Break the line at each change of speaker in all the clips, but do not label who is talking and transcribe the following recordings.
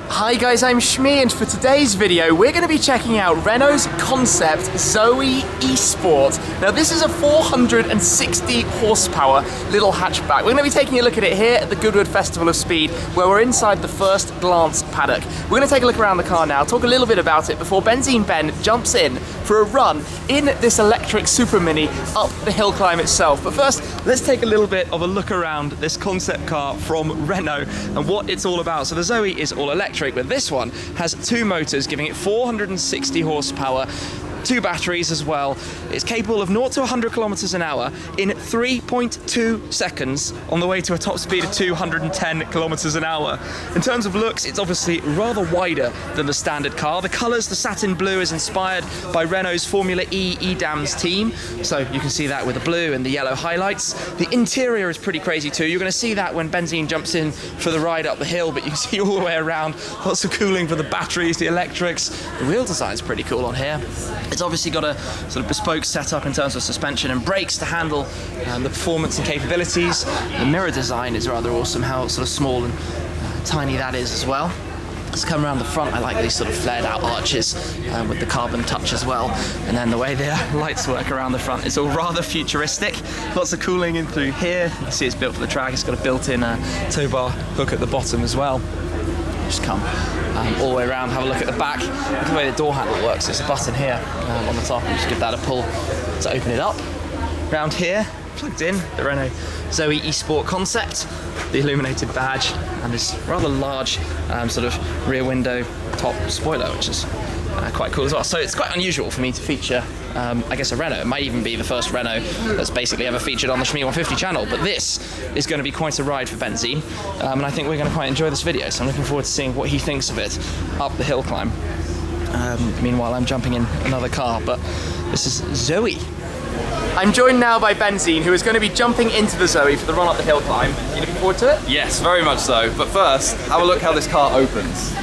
Hi guys, I'm Shmi, and for today's video we're going to be checking out Renault's concept ZOE eSport. Now this is a 460 horsepower little hatchback. We're going to be taking a look at it here at the Goodwood Festival of Speed, where we're inside the first glance paddock. We're going to take a look around the car now, talk a little bit about it before BenzeneBen jumps in for a run in this electric super mini up the hill climb itself. But first, let's take a little bit of a look around this concept car from Renault and what it's all about. So the ZOE is all electric, but this one has two motors giving it 460 horsepower, two batteries as well. It's capable of 0 to 100 kilometers an hour in 3.2 seconds on the way to a top speed of 210 kilometers an hour. In terms of looks, it's obviously rather wider than the standard car. The colors, the satin blue, is inspired by Renault's Formula E EDAMS team, so you can see that with the blue and the yellow highlights. The interior is pretty crazy too. You're going to see that when Benzene jumps in for the ride up the hill, but you can see all the way around lots of cooling for the batteries, the electrics. The wheel design is pretty cool on here. It's obviously got a sort of bespoke setup in terms of suspension and brakes to handle the performance and capabilities. The mirror design is rather awesome, how sort of small and tiny that is as well. Let's come around the front. I like these sort of flared out arches with the carbon touch as well. And then the way the lights work around the front, it's all rather futuristic. Lots of cooling in through here. You can see it's built for the track. It's got a built-in tow bar hook at the bottom as well. Just come all the way around, have a look at the back. Look at the way the door handle works. There's a button here on the top, and just give that a pull to open it up. Round here, plugged in, the Renault ZOE eSport concept, the illuminated badge, and this rather large sort of rear window top spoiler, which is quite cool as well. So it's quite unusual for me to feature, I guess, a Renault. It might even be the first Renault that's basically ever featured on the Shmi 150 channel, but this is going to be quite a ride for Benzene, and I think we're going to quite enjoy this video, so I'm looking forward to seeing what he thinks of it up the hill climb. Meanwhile, I'm jumping in another car, but this is ZOE. I'm joined now by Benzene, who is going to be jumping into the ZOE for the run up the hill climb. Are you looking forward to it?
Yes, very much so. But first, have a look how this car opens.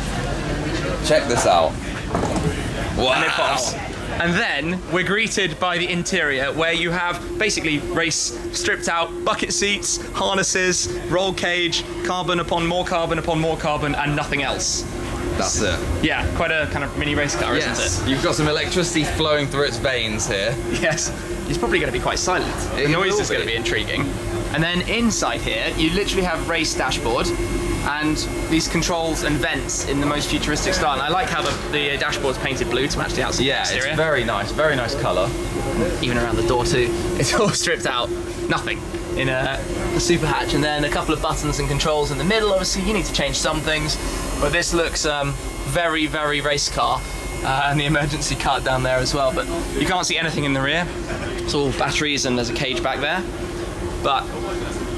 Check this out. Wow.
And it pops. And then we're greeted by the interior, where you have basically race stripped out bucket seats, harnesses, roll cage, carbon upon more carbon upon more carbon, and nothing else.
That's it.
Yeah, quite a kind of mini race car,
yes.
Isn't it?
You've got some electricity flowing through its veins here.
Yes. It's probably going to be quite silent. The noise is going to be intriguing. And then inside here, you literally have race dashboard and these controls and vents in the most futuristic style. And I like how the dashboard's painted blue to match the outside exterior.
It's very nice colour.
Even around the door too, it's all stripped out. Nothing in a super hatch. And then a couple of buttons and controls in the middle. Obviously, you need to change some things, but this looks very, very race car. And the emergency cart down there as well, but you can't see anything in the rear. It's all batteries and there's a cage back there. But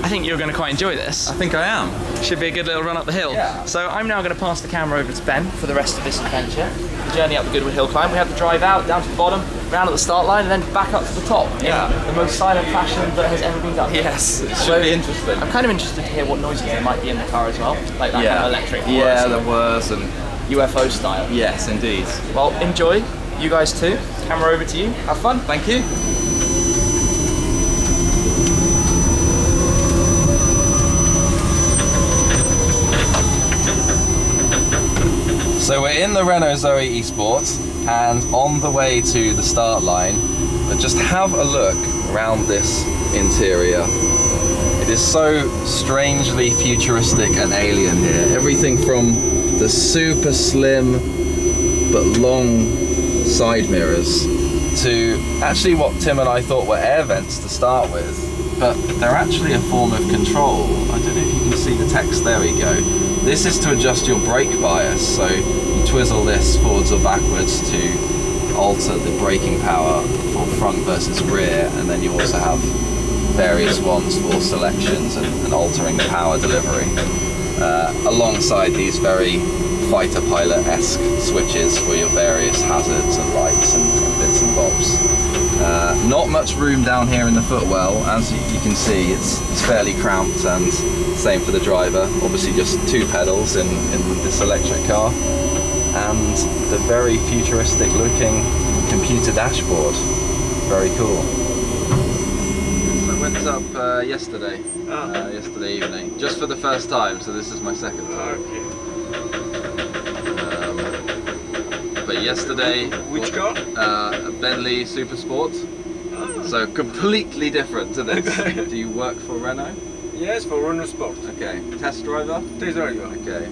I think you're going to quite enjoy this.
I think I am.
Should be a good little run up the hill.
Yeah.
So I'm now going to pass the camera over to Ben for the rest of this adventure. The journey up the Goodwood Hill climb. We have to drive out, down to the bottom, round at the start line, and then back up to the top.
Yeah.
In the most silent fashion that has ever been done.
Yes, it should be interesting.
I'm kind of interested to hear what noises there might be in the car as well. Like that kind of electric whirs.
Yeah, the whirs and
UFO style.
yes, indeed.
Well, enjoy. You guys too. Camera over to you. Have fun.
Thank you. So we're in the Renault ZOE eSport and on the way to the start line, but just have a look around this interior. It is so strangely futuristic and alien here. Everything from the super slim but long side mirrors to actually what Tim and I thought were air vents to start with, but they're actually a form of control. I don't know if you can see the text, there we go. This is to adjust your brake bias, so you twizzle this forwards or backwards to alter the braking power for front versus rear, and then you also have various ones for selections and altering the power delivery, alongside these very fighter pilot-esque switches for your various hazards and lights and bits and bobs. Not much room down here in the footwell, as you can see it's fairly cramped, and same for the driver. Obviously just two pedals in this electric car, and the very futuristic looking computer dashboard. Very cool. So we're picked up yesterday. Yesterday evening, just for the first time. So this is my second time. But yesterday,
which car?
A Bentley Super Sport. So completely different to this. Do you work for Renault?
Yes, for Renault Sport.
Okay. Test driver?
Test driver.
Okay.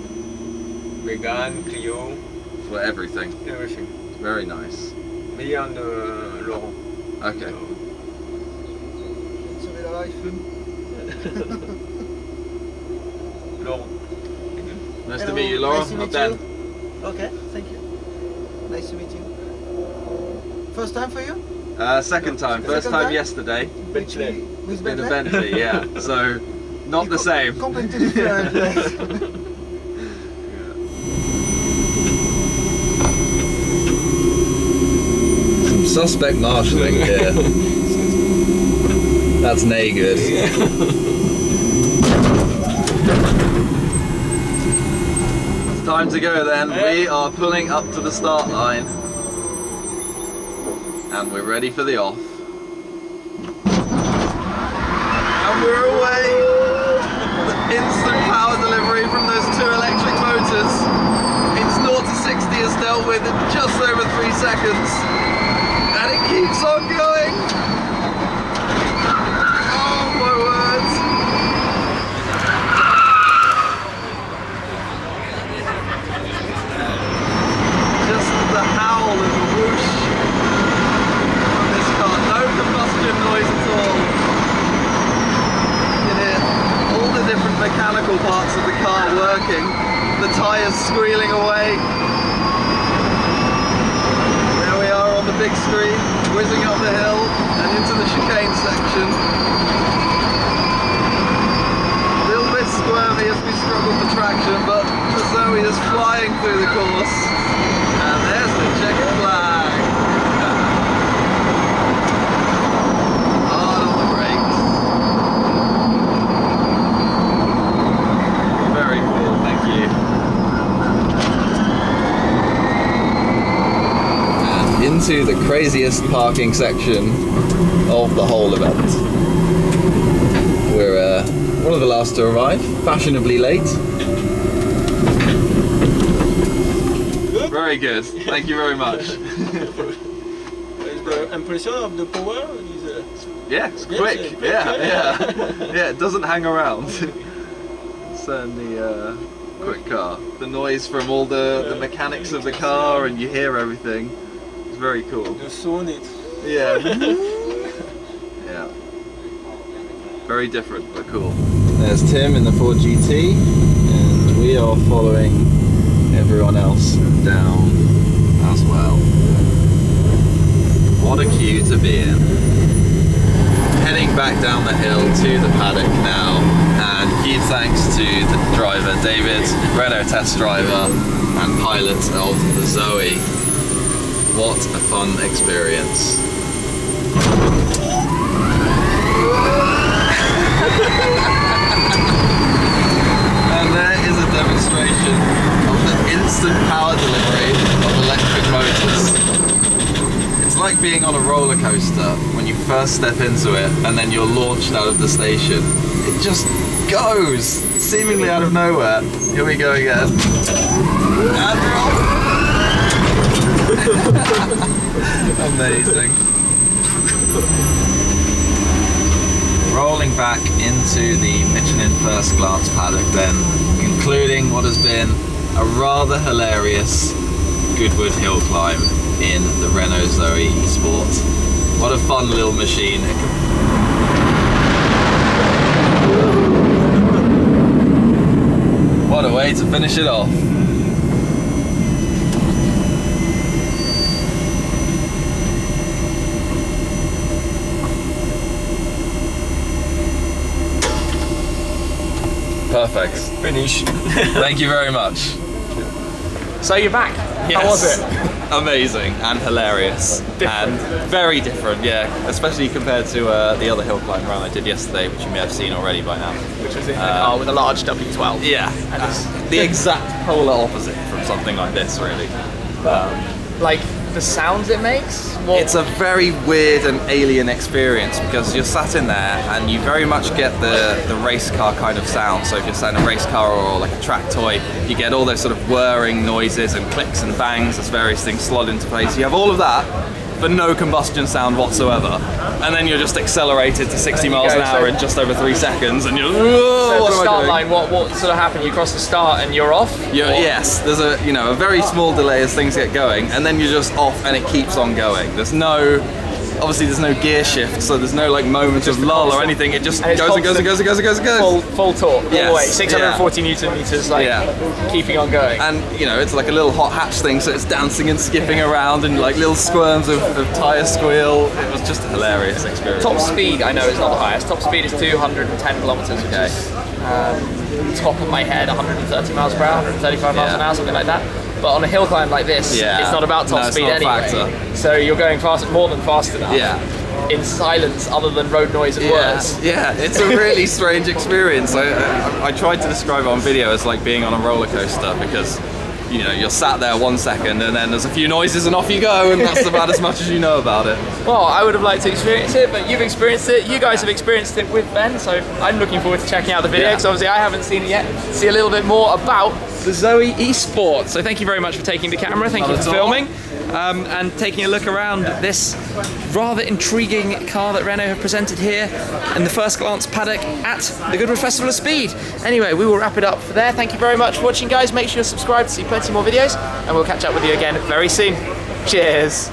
Vegan, Clio.
For everything.
Everything.
Very nice.
Me and Laurent.
Okay.
Laurent.
Nice to
Hello,
meet you, Laura.
nice to meet
Dan.
you. Okay, thank you. Nice to meet you. First time for you?
Second time. First
Second
time
time?
yesterday.
Bentley.
With
In a
Bentley?
Bentley, yeah. So, not the same.
Completely different. Yes.
Some suspect marshalling here. That's nay good. It's time to go then. We are pulling up to the start line. And we're ready for the off. And we're away! The instant power delivery from those two electric motors. It's 0 to 60 is dealt with in just over 3 seconds. And it keeps on going! Oh my word! Just the howl and the whoosh from this car. No combustion noise at all. You can hear all the different mechanical parts of the car working. The tyres squealing away. There we are on the big screen, whizzing up the hill and into the chicane section. A little bit squirmy as we struggle for traction, but the Zoe is flying through the course. And there's the checkered flag. Hard on the brakes. Very cool, thank you. And into the craziest parking section of the whole event. We're one of the last to arrive, fashionably late. Very good, thank you very much.
Is the impression of the power?
Yeah, it's
Yes,
quick.
quick,
Yeah,
yeah.
yeah. It doesn't hang around. Certainly a quick car. The noise from all the mechanics of the car, and you hear everything. It's very cool.
The sound is.
Yeah. Yeah. Very different, but cool. There's Tim in the Ford GT, and we are following everyone else down as well. What a queue to be in. Heading back down the hill to the paddock now, and huge thanks to the driver David, Renault test driver and pilot of the Zoe. What a fun experience. And there is a demonstration of the instant power delivery of electric motors. It's like being on a roller coaster when you first step into it and then you're launched out of the station. It just goes, seemingly out of nowhere. Here we go again. And we're off. Amazing. Rolling back into the Michelin First Glance paddock then, concluding what has been a rather hilarious Goodwood Hillclimb in the Renault ZOE Sport. What a fun little machine. What a way to finish it off. Perfect.
Finish.
Thank you very much.
So you're back. How was it?
Amazing and hilarious.
Different.
And very different, yeah. Especially compared to the other hill climb run I did yesterday, which you may have seen already by now.
Which was in a car with a large W12.
Yeah, the exact polar opposite from something like this, really.
Like, the sounds it makes?
It's a very weird and alien experience because you're sat in there and you very much get the race car kind of sound. So if you're sat in a race car or like a track toy, you get all those sort of whirring noises and clicks and bangs as various things slot into place. You have all of that, but no combustion sound whatsoever. And then you're just accelerated to 60 miles an hour in just over 3 seconds, and you're
so the start line, what sort of happened? You cross the start and you're off?
Yes, there's a a very small delay as things get going, and then you're just off and it keeps on going. There's no gear shift, so there's no like moment of lull or anything. It just goes and goes and goes and goes and goes and goes.
Full torque, all the way, 640 Newton meters, like keeping on going.
And it's like a little hot hatch thing, so it's dancing and skipping around and like little squirms of tyre squeal. It was just a hilarious experience.
Top speed, I know, is not the highest. Top speed is 210 kilometers, which is top of my head, 130 miles per hour, 135 miles an hour, something like that. But on a hill climb like this, it's not about top speed anyway. So you're going more than fast enough. In silence, other than road noise and words.
Yeah, it's a really strange experience. I tried to describe it on video as like being on a roller coaster because you're sat there 1 second and then there's a few noises and off you go, and that's about as much as you know about it.
Well, I would have liked to experience it, but you've experienced it. You guys have experienced it with Ben, so I'm looking forward to checking out the video because obviously I haven't seen it yet. See a little bit more about the ZOE eSport. So thank you very much for taking the camera. Thank you for filming and taking a look around this rather intriguing car that Renault have presented here in the first glance paddock at the Goodwood Festival of Speed. Anyway, we will wrap it up for there. Thank you very much for watching, guys. Make sure you're subscribed to see plenty more videos, and we'll catch up with you again very soon. Cheers.